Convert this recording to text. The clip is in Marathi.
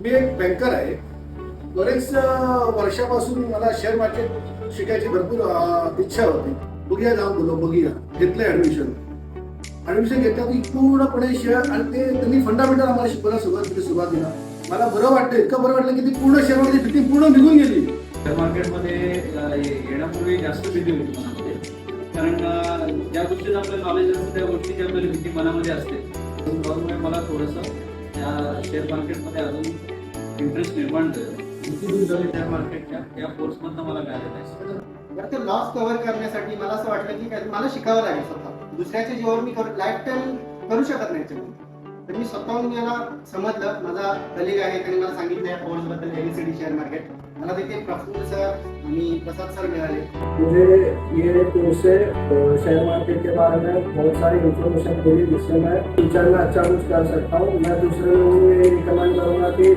मी एक बँकर आहे. बरेच वर्षापासून मला शेअर मार्केट शिकायची भरपूर इच्छा होती. बघूया जाऊन बोलो बघूया घेतलं ऍडमिशन घेतलं की पूर्णपणे शेअर आणि ते त्यांनी फंडामेंटल आम्हाला शिकवायला सुरुवातीला मला बरं वाटतं, इतकं बरं वाटलं की ती पूर्ण शेअर मार्केट भीती पूर्ण निघून गेली. शेअर मार्केटमध्ये येण्यापूर्वी जास्त भीती होती मनामध्ये, कारण ज्या गोष्टीचं आपलं नॉलेज असतं त्या गोष्टीची आपल्याला भीती मनामध्ये असते. त्यामुळे मला थोडंसं या शेअर मार्केटमध्ये अजून इंटरेस्ट निर्माण झालं. शेअर मार्केटच्या या कोर्समधनं मला मिळालेलं आहे. ते लॉस कव्हर करण्यासाठी मला असं वाटलं की मला शिकावं लागेल स्वतः. दुसऱ्याच्या जीवावर मी लाईफ टाईम करू शकत नाही याच्यामध्ये. तर मी स्वतःहून याला समजलं. माझा कलिग आहे, त्यांनी मला सांगितलं या कोर्सबद्दल, एबीसीडी शेअर मार्केट. मला तिथे प्रफुल्ल सर आणि प्रसाद सर मिळाले. मुझे ये कोर्स से शेयर मार्केट के बारे में बहुत सारी इन्फॉर्मेशन मिली, जिससे मैं फ्यूचर में अच्छा कुछ कर सकता हूँ. मैं दूसरे लोगों को ये रिकमेंड करूँगा कि